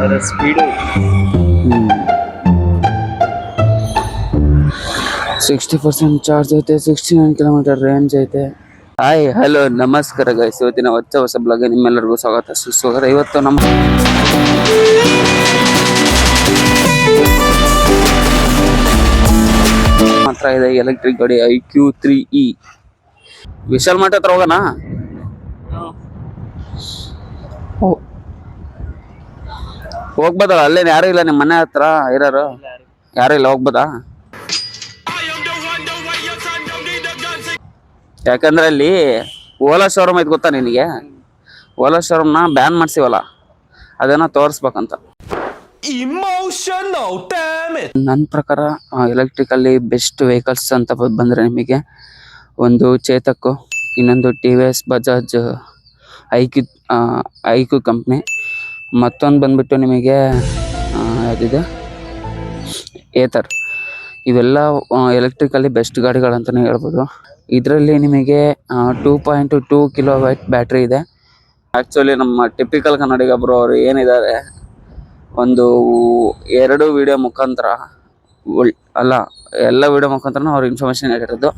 ಅದರ speed 60% charge ಐತೆ, 69 kilometre range ಐತೆ. ಹಾಯ್ ಹಲೋ ನಮಸ್ಕಾರ ಗೈಸ್, ಇವತ್ತಿನ ಹೊಸ ಬ್ಲಾಗ್ ನಿಮ್ಮೆಲ್ಲರಿಗೂ ಸ್ವಾಗತ ಸುಸ್ವಾಗತ. ಇವತ್ತು ನಮ್ಮ ಮಾತ್ರ ಇದೆ ಎಲೆಕ್ಟ್ರಿಕ್ ಗಾಡಿ IQ3E. ವಿಶಾಲ್ ಮಠ ಹತ್ರ ಹೋಗೋಣ. ಹೋಗ್ಬೋದಲ್ಲ, ಅಲ್ಲೇನು ಯಾರು ಇಲ್ಲ ನಿಮ್ಮ ಮನೆ ಹತ್ರ ಇರೋರು? ಯಾರು ಇಲ್ಲ, ಹೋಗ್ಬೋದಾ? ಯಾಕಂದ್ರೆ ಅಲ್ಲಿ ಓಲಾ ಶೋರೂಮ್ ಐತೆ, ಗೊತ್ತಾ ನಿನಗೆ? ಓಲಾ ಶೋರೂಮ್ನ ಬ್ಯಾನ್ ಮಾಡ್ಸಿವಲ್ಲ, ಅದನ್ನ ತೋರಿಸ್ಬೇಕಂತ. ನನ್ನ ಪ್ರಕಾರ ಎಲೆಕ್ಟ್ರಿಕಲ್ಲಿ ಬೆಸ್ಟ್ ವೆಹಿಕಲ್ಸ್ ಅಂತ ಬಂದರೆ ನಿಮಗೆ ಒಂದು ಚೇತಕ್, ಇನ್ನೊಂದು TVS ಬಜಾಜ್ ಐಕ್ಯೂ ಕಂಪ್ನಿ, ಮತ್ತೊಂದು ಬಂದ್ಬಿಟ್ಟು ನಿಮಗೆ ಯಾವ್ದಿದೆ ಏತರ್. ಇವೆಲ್ಲ ಎಲೆಕ್ಟ್ರಿಕಲ್ಲಿ ಬೆಸ್ಟ್ ಗಾಡಿಗಳಂತಲೇ ಹೇಳ್ಬೋದು. ಇದರಲ್ಲಿ ನಿಮಗೆ 2.2 ಕಿಲೋವ್ಯಾಟ್ ಬ್ಯಾಟ್ರಿ ಇದೆ. ಆ್ಯಕ್ಚುಲಿ ನಮ್ಮ ಟಿಪಿಕಲ್ ಕನ್ನಡಿಗ ಬ್ರೋ ಅವರು ಏನಿದ್ದಾರೆ, ಒಂದು 2 ವಿಡಿಯೋ ಮುಖಾಂತರ ಎಲ್ಲ ವಿಡಿಯೋ ಮುಖಾಂತರ ಅವ್ರು ಇನ್ಫಾರ್ಮೇಶನ್ ಹೇಳಿರೋದು.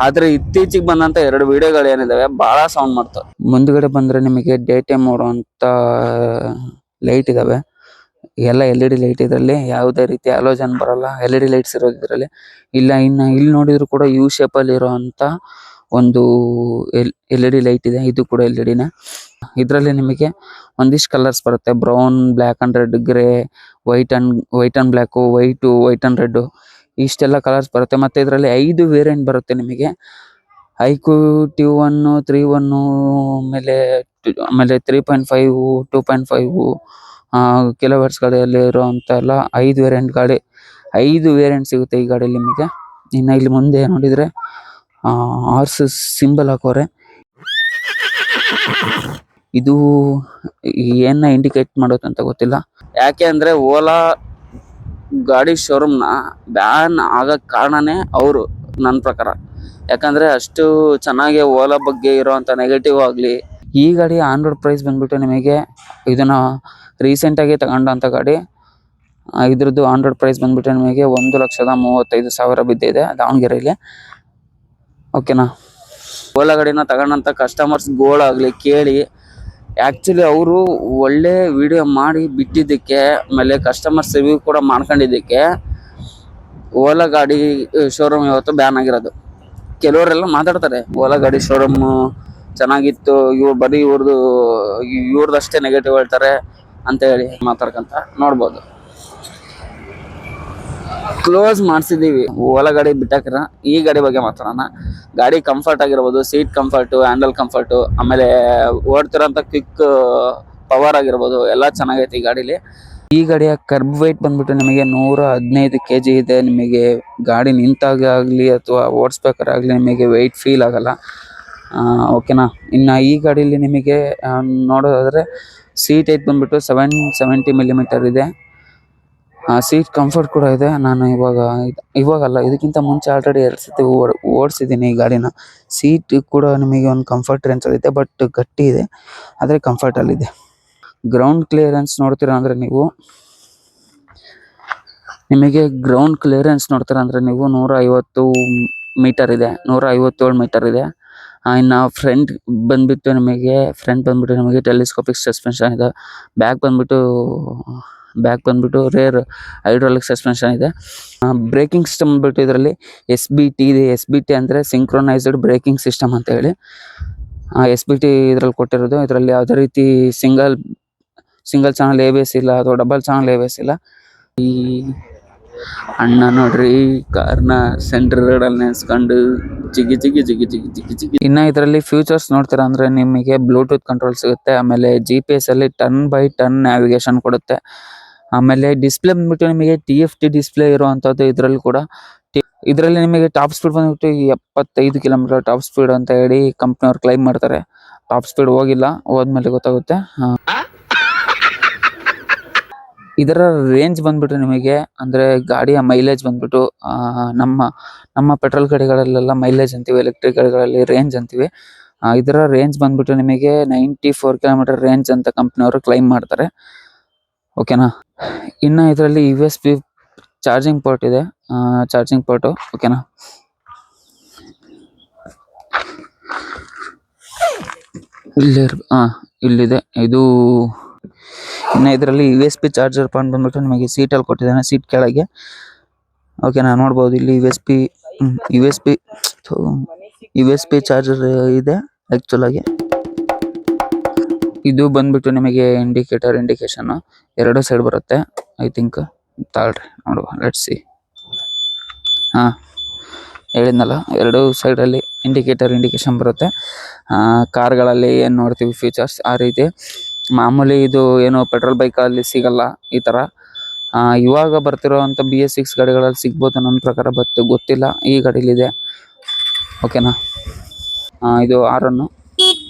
ಆದರೆ ಇತ್ತೀಚೆಗೆ ಬಂದಂಥ 2 ವಿಡಿಯೋಗಳು ಏನಿದಾವೆ ಭಾಳ ಸೌಂಡ್ ಮಾಡ್ತವೆ. ಮುಂದ್ಗಡೆ ಬಂದರೆ ನಿಮಗೆ ಡೇ ಟೈಮ್ ನೋಡುವಂಥ ಲೈಟ್ ಇದ್ದಾವೆ, ಎಲ್ಲ LED ಲೈಟ್. ಇದರಲ್ಲಿ ಯಾವುದೇ ರೀತಿ ಹ್ಯಾಲೋಜನ್ ಬರಲ್ಲ, LED ಲೈಟ್ಸ್ ಇರೋದು ಇದರಲ್ಲಿ. ಇನ್ನು ಇಲ್ಲಿ ನೋಡಿದ್ರು ಕೂಡ ಯು ಶೇಪಲ್ಲಿ ಇರೋವಂಥ ಒಂದು LED ಲೈಟ್ ಇದೆ, ಇದು ಕೂಡ LEDನೇ. ಇದರಲ್ಲಿ ನಿಮಗೆ ಒಂದಿಷ್ಟು ಕಲರ್ಸ್ ಬರುತ್ತೆ: brown, black and red, grey, white and black, white and red, ಇಷ್ಟೆಲ್ಲ ಕಲರ್ಸ್ ಬರುತ್ತೆ. ಮತ್ತು ಇದರಲ್ಲಿ 5 ವೇರಿಯಂಟ್ ಬರುತ್ತೆ ನಿಮಗೆ. IQ T1, 3.1, ಆಮೇಲೆ 3.5, 2.5 ಕಿಲೋವ್ಯಾಟ್ಸ್ ಗಾಡಿಯಲ್ಲಿ ಇರುವಂಥ ಎಲ್ಲ 5 ವೇರಿಯಂಟ್ ಗಾಡಿ, 5 ವೇರಿಯಂಟ್ ಸಿಗುತ್ತೆ ಈ ಗಾಡಿಯಲ್ಲಿ ನಿಮಗೆ. ಇನ್ನು ಇಲ್ಲಿ ಮುಂದೆ ನೋಡಿದರೆ ಆರ್ಸ್ ಸಿಂಬಲ್ ಹಾಕೋರೆ. ಇದು ಏನ ಇಂಡಿಕೇಟ್ ಮಾಡೋದು ಅಂತ ಗೊತ್ತಿಲ್ಲ. ಯಾಕೆ ಅಂದರೆ ಓಲಾ ಗಾಡಿ ಶೋರೂಮ್ನ ಬ್ಯಾನ್ ಆಗಕ್ಕೆ ಕಾರಣನೇ ಅವರು, ನನ್ನ ಪ್ರಕಾರ. ಯಾಕಂದರೆ ಅಷ್ಟು ಚೆನ್ನಾಗಿ ಓಲಾ ಬಗ್ಗೆ ಇರೋವಂಥ ನೆಗೆಟಿವ್ ಆಗಲಿ. ಈ ಗಾಡಿ ಆನ್ ರೋಡ್ ಪ್ರೈಸ್ ಬಂದ್ಬಿಟ್ಟು ನಿಮಗೆ, ಇದನ್ನು ರೀಸೆಂಟಾಗಿ ತಗೊಂಡಂಥ ಗಾಡಿ, ಇದ್ರದ್ದು ಆನ್ ರೋಡ್ ಪ್ರೈಸ್ ಬಂದ್ಬಿಟ್ಟು ನಿಮಗೆ 1,35,000 ಬಿದ್ದಿದೆ ದಾವಣಗೆರೆಯಲ್ಲಿ. ಓಕೆನಾ? ಓಲಾ ಗಾಡಿನ ತಗೊಂಡಂಥ ಕಸ್ಟಮರ್ಸ್ಗಳಾಗಲಿ ಕೇಳಿ, ಆ್ಯಕ್ಚುಲಿ ಅವರು ಒಳ್ಳೆ ವಿಡಿಯೋ ಮಾಡಿ ಬಿಟ್ಟಿದ್ದಕ್ಕೆ, ಆಮೇಲೆ ಕಸ್ಟಮರ್ಸ್ ರಿವ್ಯೂ ಕೂಡ ಮಾಡ್ಕೊಂಡಿದ್ದಕ್ಕೆ ಓಲಾ ಗಾಡಿ ಶೋರೂಮ್ ಇವತ್ತು ಬ್ಯಾನ್ ಆಗಿರೋದು. ಕೆಲವರೆಲ್ಲ ಮಾತಾಡ್ತಾರೆ ಓಲಾ ಗಾಡಿ ಶೋರೂಮು ಚೆನ್ನಾಗಿತ್ತು, ಬರೀ ಇವ್ರದಷ್ಟೇ ನೆಗೆಟಿವ್ ಹೇಳ್ತಾರೆ ಅಂತ ಹೇಳಿ ಮಾತಾಡ್ಕೊಂತ ನೋಡ್ಬೋದು. ಕ್ಲೋಸ್ ಮಾಡಿಸಿದ್ದೀವಿ ಓಲಾ ಗಾಡಿ ಬಿಟ್ಟಾಕಿರ. ಈ ಗಾಡಿ ಬಗ್ಗೆ ಮಾತಾಡೋಣ. ಗಾಡಿ ಕಂಫರ್ಟ್ ಆಗಿರ್ಬೋದು, ಸೀಟ್ ಕಂಫರ್ಟು, ಹ್ಯಾಂಡಲ್ ಕಂಫರ್ಟು, ಆಮೇಲೆ ಓಡ್ತಿರೋಂಥ ಕ್ವಿಕ್ ಪವರ್ ಆಗಿರ್ಬೋದು, ಎಲ್ಲ ಚೆನ್ನಾಗೈತೆ ಈ ಗಾಡೀಲಿ. ಈ ಗಾಡಿಯ ಕರ್ಬ್ ವೆಯ್ಟ್ ಬಂದ್ಬಿಟ್ಟು ನಿಮಗೆ 115 kg ಇದೆ. ನಿಮಗೆ ಗಾಡಿ ನಿಂತಾಗ ಆಗಲಿ ಅಥವಾ ಓಡಿಸ್ಬೇಕಾರಾಗಲಿ ನಿಮಗೆ ವೆಯ್ಟ್ ಫೀಲ್ ಆಗಲ್ಲ. ಓಕೆನಾ? ಇನ್ನು ಈ ಗಾಡೀಲಿ ನಿಮಗೆ ನೋಡೋದಾದರೆ ಸೀಟ್ ಐಟ್ ಬಂದ್ಬಿಟ್ಟು 770 mm ಇದೆ. ಸೀಟ್ ಕಂಫರ್ಟ್ ಕೂಡ ಇದೆ. ನಾನು ಇವಾಗಲ್ಲ, ಇದಕ್ಕಿಂತ ಮುಂಚೆ ಆಲ್ರೆಡಿ 2 ಸತಿ ಓಡಿಸಿದ್ದೀನಿ ಈ ಗಾಡಿನ. ಸೀಟ್ ಕೂಡ ನಿಮಗೆ ಒಂದು ಕಂಫರ್ಟ್ ರೇಂಜ್ ಇದೆ, ಬಟ್ ಗಟ್ಟಿ ಇದೆ, ಆದರೆ ಕಂಫರ್ಟಲ್ಲಿದೆ. ಗ್ರೌಂಡ್ ಕ್ಲಿಯರೆನ್ಸ್ ನೋಡ್ತೀರಾ ಅಂದರೆ ನೀವು 150 ಮೀಟರ್ ಇದೆ, 157 ಮೀಟರ್ ಇದೆ. ಇನ್ನು ಫ್ರಂಟ್ ಬಂದ್ಬಿಟ್ಟು ನಿಮಗೆ ಟೆಲಿಸ್ಕೋಪಿಕ್ ಸಸ್ಪೆನ್ಷನ್ ಇದೆ. ಬ್ಯಾಕ್ ಬಂದ್ಬಿಟ್ಟು ರೇರ್ ಹೈಡ್ರಾಲಿಕ್ ಸಸ್ಪೆನ್ಷನ್ ಇದೆ. ಬ್ರೇಕಿಂಗ್ ಸಿಸ್ಟಮ್ ಬಂದ್ಬಿಟ್ಟು ಇದರಲ್ಲಿ SBT ಇದೆ. SBT ಅಂದರೆ ಸಿಂಕ್ರೊನೈಸ್ಡ್ ಬ್ರೇಕಿಂಗ್ ಸಿಸ್ಟಮ್ ಅಂತ ಹೇಳಿ. SBT ಇದರಲ್ಲಿ ಕೊಟ್ಟಿರೋದು. ಇದರಲ್ಲಿ ಯಾವುದೇ ರೀತಿ ಸಿಂಗಲ್ ಚಾನಲ್ ABS ಇಲ್ಲ ಅಥವಾ ಡಬಲ್ ಚಾನಲ್ ABS ಇಲ್ಲ. ಈ ಅಣ್ಣ ನೋಡ್ರಿ ಕಾರ್ನ ಸೆಂಟ್ರ್ ರೋಡಲ್ಲಿ ನೆನೆಸ್ಕೊಂಡು ಜಿಗಿ. ಇನ್ನು ಇದರಲ್ಲಿ ಫ್ಯೂಚರ್ಸ್ ನೋಡ್ತೀರಾ ಅಂದರೆ ನಿಮಗೆ ಬ್ಲೂಟೂತ್ ಕಂಟ್ರೋಲ್ ಸಿಗುತ್ತೆ, ಆಮೇಲೆ GPS ಅಲ್ಲಿ ಟರ್ನ್ ಬೈ ಟರ್ನ್ ನ್ಯಾವಿಗೇಷನ್ ಕೊಡುತ್ತೆ. ಆಮೇಲೆ ಡಿಸ್ಪ್ಲೇ ಬಂದ್ಬಿಟ್ಟು ನಿಮಗೆ TFT ಡಿಸ್ಪ್ಲೇ ಇರುವಂಥದ್ದು. ಇದರಲ್ಲಿ ನಿಮಗೆ ಟಾಪ್ ಸ್ಪೀಡ್ ಬಂದ್ಬಿಟ್ಟು 75 km ಟಾಪ್ ಸ್ಪೀಡ್ ಅಂತ ಹೇಳಿ ಕಂಪ್ನಿಯವ್ರು ಕ್ಲೈಮ್ ಮಾಡ್ತಾರೆ. ಟಾಪ್ ಸ್ಪೀಡ್ ಹೋದ್ಮೇಲೆ ಗೊತ್ತಾಗುತ್ತೆ. ಇದರ ರೇಂಜ್ ಬಂದ್ಬಿಟ್ಟು ನಿಮಗೆ ಅಂದರೆ ಗಾಡಿಯ ಮೈಲೇಜ್ ಬಂದ್ಬಿಟ್ಟು ನಮ್ಮ ಪೆಟ್ರೋಲ್ ಗಾಡಿಗಳಲ್ಲೆಲ್ಲ ಮೈಲೇಜ್ ಅಂತೀವಿ, ಎಲೆಕ್ಟ್ರಿಕ್ ಗಾಡಿಗಳಲ್ಲಿ ರೇಂಜ್ ಅಂತೀವಿ. ಇದರ ರೇಂಜ್ ಬಂದ್ಬಿಟ್ಟು ನಿಮಗೆ 94 km ರೇಂಜ್ ಅಂತ ಕಂಪ್ನಿಯವರು ಕ್ಲೈಮ್ ಮಾಡ್ತಾರೆ. ಓಕೆನಾ. ಇನ್ನು ಇದರಲ್ಲಿ USB ಚಾರ್ಜಿಂಗ್ ಪೋರ್ಟ್ ಇದೆ, ಚಾರ್ಜಿಂಗ್ ಪೋರ್ಟು. ಓಕೆನಾ. ಇಲ್ಲಿದೆ ಇದು. ಇನ್ನು ಇದರಲ್ಲಿ USB ಚಾರ್ಜರ್ ಪಾಯಿಂಟ್ ಬಂದ್ಬಿಟ್ಟು ನಿಮಗೆ ಸೀಟಲ್ಲಿ ಕೊಟ್ಟಿದ್ದಾನೆ, ಸೀಟ್ ಕೆಳಗೆ. ಓಕೆನಾ, ನೋಡ್ಬೋದು ಇಲ್ಲಿ USB ಚಾರ್ಜರ್ ಇದೆ ಆ್ಯಕ್ಚುಲ್ ಆಗಿ. ಇದು ಬಂದ್ಬಿಟ್ಟು ನಿಮಗೆ ಇಂಡಿಕೇಶನ್ 2 ಸೈಡ್ ಬರುತ್ತೆ ಐ ಥಿಂಕ್. ತಾಳ್ರಿ ನೋಡುವ, ಲೆಟ್ಸ್ ಸಿ. ಹೇಳಿದ್ನಲ್ಲ, 2 ಸೈಡಲ್ಲಿ ಇಂಡಿಕೇಶನ್ ಬರುತ್ತೆ. ಕಾರ್ಗಳಲ್ಲಿ ಏನು ನೋಡ್ತೀವಿ ಫೀಚರ್ಸ್ ಆ ರೀತಿ. ಮಾಮೂಲಿ ಇದು ಏನು ಪೆಟ್ರೋಲ್ ಬೈಕಲ್ಲಿ ಸಿಗಲ್ಲ ಈ ಥರ. ಇವಾಗ ಬರ್ತಿರೋವಂಥ BS6 ಗಾಡಿಗಳಲ್ಲಿ ಸಿಗ್ಬೋದು ನನ್ನ ಪ್ರಕಾರ, ಗೊತ್ತಿಲ್ಲ. ಈ ಗಾಡೀಲಿದೆ. ಓಕೆನಾ. ಇದು ಆರನ್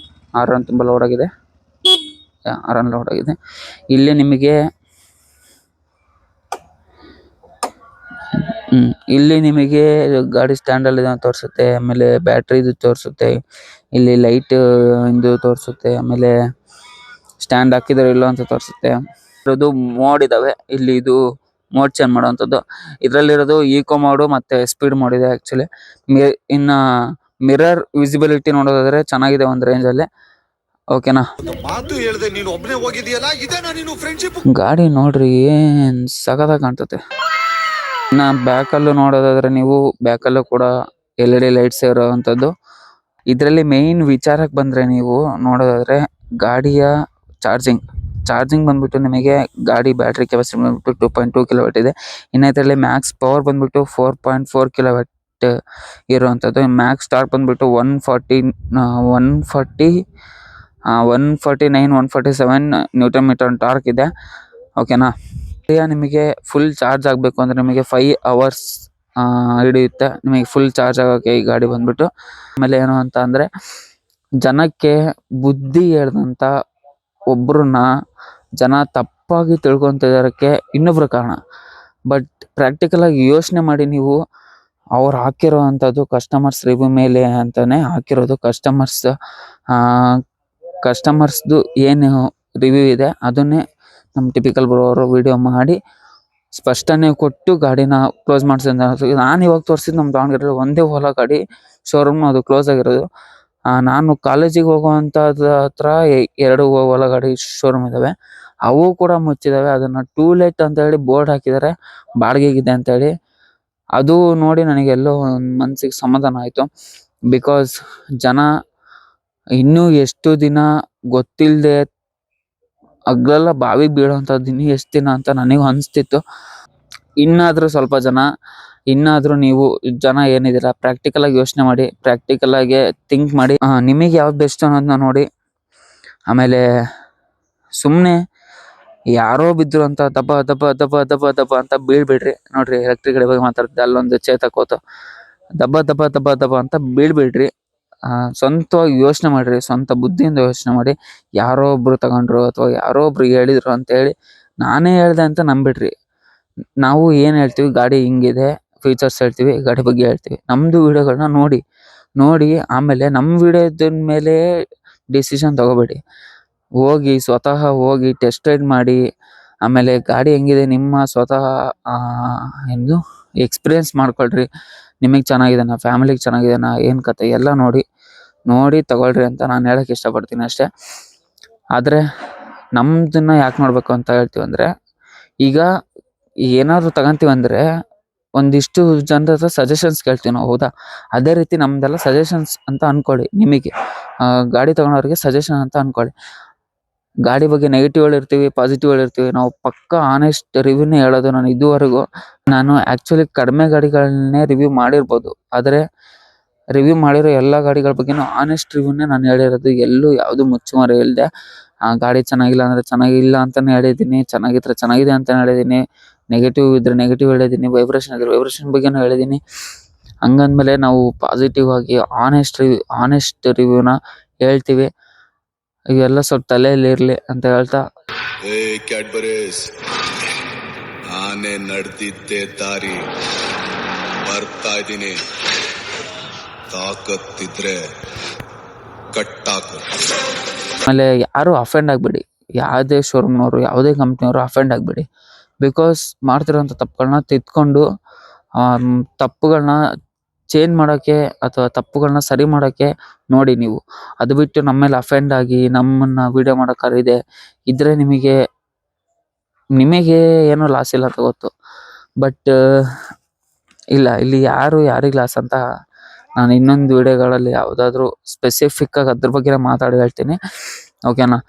ತುಂಬ ಲೋಡ್ ಆಗಿದೆ. ಇಲ್ಲಿ ನಿಮಗೆ ಗಾಡಿ ಸ್ಟ್ಯಾಂಡಲ್ಲಿ ತೋರಿಸುತ್ತೆ. ಆಮೇಲೆ ಬ್ಯಾಟ್ರಿದು ತೋರಿಸುತ್ತೆ. ಇಲ್ಲಿ ಲೈಟ್ ಇಂದು ತೋರಿಸುತ್ತೆ. ಆಮೇಲೆ ಸ್ಟ್ಯಾಂಡ್ ಹಾಕಿದಾರೆ ಇಲ್ಲೋ ಅಂತ ತೋರಿಸುತ್ತೆ. ಇದು ಮೋಡ್ ಇದಾವೆ ಇಲ್ಲಿ. ಇದು ಮೋಡ್ ಚೇಂಜ್ ಮಾಡೋವಂಥದ್ದು. ಇದರಲ್ಲಿರೋದು ಈಕೋ ಮೋಡು ಮತ್ತೆ ಸ್ಪೀಡ್ ಮೋಡ್ ಇದೆ ಆ್ಯಕ್ಚುಲಿ. ಇನ್ನು ಮಿರರ್ ವಿಸಿಬಿಲಿಟಿ ನೋಡೋದಾದ್ರೆ ಚೆನ್ನಾಗಿದೆ ಒಂದು ರೇಂಜಲ್ಲಿ. ಓಕೆನಾ. ಗಾಡಿ ನೋಡ್ರಿ ಏನ್ ಸಖತ್ತಾಗಿ ಕಾಣ್ತತೆ. ಇನ್ನು ಬ್ಯಾಕಲ್ಲೂ ನೋಡೋದಾದ್ರೆ ನೀವು, ಬ್ಯಾಕಲ್ಲೂ ಕೂಡ LED ಲೈಟ್ಸ್ ಇರೋವಂಥದ್ದು. ಇದರಲ್ಲಿ ಮೇಯ್ನ್ ವಿಚಾರಕ್ಕೆ ಬಂದರೆ ನೀವು ನೋಡೋದಾದ್ರೆ ಗಾಡಿಯ ಚಾರ್ಜಿಂಗ್ ಬಂದ್ಬಿಟ್ಟು ನಿಮಗೆ ಗಾಡಿ ಬ್ಯಾಟ್ರಿ ಕೆಪಾಸಿಟಿ ಬಂದ್ಬಿಟ್ಟು 2.2 kW ಇದೆ. ಇನ್ನು ಇದರಲ್ಲಿ ಮ್ಯಾಕ್ಸ್ ಪವರ್ ಬಂದ್ಬಿಟ್ಟು 4.4 kW ಇರುವಂಥದ್ದು. ಮ್ಯಾಕ್ಸ್ ಟಾರ್ಕ್ ಬಂದ್ಬಿಟ್ಟು 147 ನ್ಯೂಟನ್ ಮೀಟರ್ ಟಾರ್ಕ್ ಇದೆ. ಓಕೆನಾ. ನಿಮಗೆ ಫುಲ್ ಚಾರ್ಜ್ ಆಗಬೇಕು ಅಂದರೆ ನಿಮಗೆ 5 hours ಹಿಡಿಯುತ್ತೆ ನಿಮಗೆ ಫುಲ್ ಚಾರ್ಜ್ ಆಗೋಕ್ಕೆ ಈ ಗಾಡಿ ಬಂದ್ಬಿಟ್ಟು. ಆಮೇಲೆ ಏನು ಅಂತ ಅಂದರೆ, ಜನಕ್ಕೆ ಬುದ್ಧಿ ಹೇಳ್ದಂಥ ಒಬ್ಬರನ್ನ ಜನ ತಪ್ಪಾಗಿ ತಿಳ್ಕೊತಿದ್ದಕ್ಕೆ ಇನ್ನೊಬ್ಬರ ಕಾರಣ. ಬಟ್ ಪ್ರಾಕ್ಟಿಕಲಾಗಿ ಯೋಚನೆ ಮಾಡಿ ನೀವು, ಅವ್ರು ಹಾಕಿರೋ ಅಂಥದ್ದು ಕಸ್ಟಮರ್ಸ್ ರಿವ್ಯೂ ಮೇಲೆ ಅಂತಲೇ ಹಾಕಿರೋದು. ಕಸ್ಟಮರ್ಸ್ದು ಏನು ರಿವ್ಯೂ ಇದೆ ಅದನ್ನೇ ನಮ್ಮ ಟಿಪಿಕಲ್ ಬ್ರೋವರು ವಿಡಿಯೋ ಮಾಡಿ ಸ್ಪಷ್ಟನೆ ಕೊಟ್ಟು ಗಾಡಿನ ಕ್ಲೋಸ್ ಮಾಡಿಸಿದ. ನಾನು ಇವಾಗ ತೋರಿಸಿದ್ದು ನಮ್ಮ ದಾವಣಗೆರೆಯಲ್ಲಿ ಒಂದೇ ಓಲಾ ಗಾಡಿ ಶೋರೂಮ್, ಅದು ಕ್ಲೋಸ್ ಆಗಿರೋದು. ನಾನು ಕಾಲೇಜಿಗೆ ಹೋಗುವಂಥದ್ದು ಹತ್ರ 2 ಓಲಾ ಗಾಡಿ ಶೋರೂಮ್ ಇದ್ದಾವೆ, ಅವು ಕೂಡ ಮುಚ್ಚಿದ್ದಾವೆ. ಅದನ್ನು ಟೂ ಲೆಟ್ ಅಂತ ಹೇಳಿ ಬೋರ್ಡ್ ಹಾಕಿದ್ದಾರೆ, ಬಾಡಿಗೆಗಿದೆ ಅಂತೇಳಿ. ಅದು ನೋಡಿ ನನಗೆಲ್ಲೋ ಮನಸ್ಸಿಗೆ ಸಮಾಧಾನ ಆಯಿತು. ಬಿಕಾಸ್ ಜನ ಇನ್ನೂ ಎಷ್ಟು ದಿನ ಗೊತ್ತಿಲ್ಲದೆ ಹಗ್ಲೆಲ್ಲ ಬಾವಿಗೆ ಬೀಳೋವಂಥದ್ದು ಇನ್ನೂ ಎಷ್ಟು ದಿನ ಅಂತ ನನಗೂ ಅನಿಸ್ತಿತ್ತು. ಇನ್ನಾದರೂ ಸ್ವಲ್ಪ ನೀವು ಜನ ಏನಿದ್ದೀರಾ ಪ್ರಾಕ್ಟಿಕಲಾಗಿ ಯೋಚನೆ ಮಾಡಿ, ಪ್ರಾಕ್ಟಿಕಲಾಗಿ ಥಿಂಕ್ ಮಾಡಿ, ನಿಮಗೆ ಯಾವ್ದು ಬೆಸ್ಟ್ ಅನ್ನೋದನ್ನ ನೋಡಿ. ಆಮೇಲೆ ಸುಮ್ಮನೆ ಯಾರೋ ಬಿದ್ದರು ಅಂತ ದಬ್ಬ ದಬ್ಬ ದಬ್ಬ ದಬ್ಬ ದಬ್ಬ ಅಂತ ಬೀಳ್ಬೇಡ್ರಿ. ನೋಡ್ರಿ, ಎಲೆಕ್ಟ್ರಿಕ್ ಗಾಡಿ ಬಗ್ಗೆ ಮಾತಾಡ್ತಿದ್ದೆ, ಅಲ್ಲೊಂದು ಚೇತಕೋತು. ದಬ್ಬ ದಬ್ಬ ದಬ್ಬ ದಬ್ಬ ಅಂತ ಬೀಳ್ಬೇಡ್ರಿ. ಸ್ವಂತವಾಗಿ ಯೋಚನೆ ಮಾಡಿರಿ, ಸ್ವಂತ ಬುದ್ಧಿಯಿಂದ ಯೋಚನೆ ಮಾಡಿ. ಯಾರೋ ಒಬ್ರು ತಗೊಂಡ್ರು ಅಥವಾ ಯಾರೋ ಒಬ್ರು ಹೇಳಿದ್ರು ಅಂತೇಳಿ ನಾನೇ ಹೇಳ್ದೆ ಅಂತ ನಂಬಿಡ್ರಿ. ನಾವು ಏನು ಹೇಳ್ತೀವಿ, ಗಾಡಿ ಹಿಂಗಿದೆ ಫೀಚರ್ಸ್ ಹೇಳ್ತೀವಿ, ಗಾಡಿ ಬಗ್ಗೆ ಹೇಳ್ತೀವಿ. ನಮ್ಮದು ವೀಡಿಯೋಗಳನ್ನ ನೋಡಿ ಆಮೇಲೆ ನಮ್ಮ ವೀಡಿಯೋದ ಮೇಲೆ ಡಿಸಿಷನ್ ತಗೋಬೇಡಿ. ಸ್ವತಃ ಹೋಗಿ ಟೆಸ್ಟ್ ರೈಡ್ ಮಾಡಿ, ಆಮೇಲೆ ಗಾಡಿ ಹೆಂಗಿದೆ ನಿಮ್ಮ ಸ್ವತಃ ಎಕ್ಸ್ಪೀರಿಯೆನ್ಸ್ ಮಾಡ್ಕೊಳ್ರಿ. ನಿಮಗೆ ಚೆನ್ನಾಗಿದೆನಾ, ಫ್ಯಾಮಿಲಿಗೆ ಚೆನ್ನಾಗಿದೆನಾ, ಏನು ಕತೆ ಎಲ್ಲ ನೋಡಿ ತಗೊಳ್ರಿ ಅಂತ ನಾನು ಹೇಳೋಕ್ಕೆ ಇಷ್ಟಪಡ್ತೀನಿ ಅಷ್ಟೇ. ಆದರೆ ನಮ್ಮದನ್ನ ಯಾಕೆ ನೋಡಬೇಕು ಅಂತ ಹೇಳ್ತೀವಿ ಅಂದರೆ, ಈಗ ಏನಾದರೂ ತಗೊಂತೀವಿ ಅಂದರೆ ಒಂದಿಷ್ಟು ಜನರ ಹತ್ರ ಸಜೆಷನ್ಸ್ ಕೇಳ್ತೀವಿ ನಾವು, ಹೌದಾ? ಅದೇ ರೀತಿ ನಮ್ಮದೆಲ್ಲ ಸಜೆಷನ್ಸ್ ಅಂತ ಅಂದ್ಕೊಳ್ಳಿ. ನಿಮಗೆ ಗಾಡಿ ತೊಗೊಳೋರಿಗೆ ಸಜೆಷನ್ ಅಂತ ಅಂದ್ಕೊಳ್ಳಿ. ಗಾಡಿ ಬಗ್ಗೆ ನೆಗೆಟಿವ್ ಹೇಳಿರ್ತೀವಿ, ಪಾಸಿಟಿವ್ ಹೇಳಿರ್ತೀವಿ. ನಾವು ಪಕ್ಕ ಆನೆಸ್ಟ್ ರಿವ್ಯೂನೇ ಹೇಳೋದು. ನಾನು ಆ್ಯಕ್ಚುಲಿ ಕಡಿಮೆ ಗಾಡಿಗಳನ್ನೇ ರಿವ್ಯೂ ಮಾಡಿರ್ಬೋದು, ಆದರೆ ರಿವ್ಯೂ ಮಾಡಿರೋ ಎಲ್ಲ ಗಾಡಿಗಳ ಬಗ್ಗೆನೂ ಆನೆಸ್ಟ್ ರಿವ್ಯೂನೇ ನಾನು ಹೇಳಿರೋದು. ಎಲ್ಲೂ ಯಾವುದು ಮುಚ್ಚುಮರೆ ಇಲ್ಲದೆ. ಗಾಡಿ ಚೆನ್ನಾಗಿಲ್ಲ ಅಂದರೆ ಚೆನ್ನಾಗಿಲ್ಲ ಅಂತಲೇ ಹೇಳಿದ್ದೀನಿ, ಚೆನ್ನಾಗಿದ್ರೆ ಚೆನ್ನಾಗಿದೆ ಅಂತಲೇ ಹೇಳಿದ್ದೀನಿ, ನೆಗೆಟಿವ್ ಇದ್ದರೆ ನೆಗೆಟಿವ್ ಹೇಳಿದ್ದೀನಿ, ವೈಬ್ರೇಷನ್ ಇದ್ದರೆ ವೈಬ್ರೇಷನ್ ಬಗ್ಗೆನೂ ಹೇಳಿದ್ದೀನಿ. ಹಂಗಂದಮೇಲೆ ನಾವು ಪಾಸಿಟಿವ್ ಆಗಿ ಆನೆಸ್ಟ್ ರಿವ್ಯೂನ ಹೇಳ್ತೀವಿ. ಇವೆಲ್ಲ ಸ್ವಲ್ಪ ತಲೆಯಲ್ಲಿ ಇರಲಿ ಅಂತ ಹೇಳ್ತಾ, ಕ್ಯಾಡ್ಬರೀಸ್ ಆನೆ ನಡೆದಿದ್ದೆ ದಾರಿ ಬರ್ತಾ ಇದ್ದೀನಿ, ತಾಕತ್ತಿದ್ರೆ ಕಟ್ಟಾಕು. ಆಮೇಲೆ ಯಾರು ಅಫೆಂಡ್ ಆಗಬೇಡಿ. ಯಾವುದೇ ಶೋರೂಮ್ನವರು ಯಾವುದೇ ಕಂಪ್ನಿಯವರು ಅಫೆಂಡ್ ಆಗಬೇಡಿ. ಬಿಕಾಸ್ ಮಾಡ್ತಿರೋಂಥ ತಪ್ಪುಗಳನ್ನ ತಿದ್ಕೊಂಡು ತಪ್ಪುಗಳನ್ನ ಚೇಂಜ್ ಮಾಡೋಕ್ಕೆ ಅಥವಾ ತಪ್ಪುಗಳನ್ನ ಸರಿ ಮಾಡೋಕ್ಕೆ ನೋಡಿ ನೀವು. ಅದು ಬಿಟ್ಟು ನಮ್ಮ ಮೇಲೆ ಅಫೆಂಡ್ ಆಗಿ ನಮ್ಮನ್ನು ವಿಡಿಯೋ ಮಾಡೋ ಕರೀದೆ ಇದ್ರೆ ನಿಮಗೆ ಏನೂ ಲಾಸ್ ಇಲ್ಲ ಅಂತ ಗೊತ್ತು. ಬಟ್ ಇಲ್ಲ, ಇಲ್ಲಿ ಯಾರಿಗೆ ಲಾಸ್ ಅಂತ ನಾನು ಇನ್ನೊಂದು ವಿಡಿಯೋಗಳಲ್ಲಿ ಯಾವುದಾದ್ರೂ ಸ್ಪೆಸಿಫಿಕ್ಕಾಗಿ ಅದ್ರ ಬಗ್ಗೆ ಮಾತಾಡಿ ಹೇಳ್ತೀನಿ, ಓಕೆನಾ.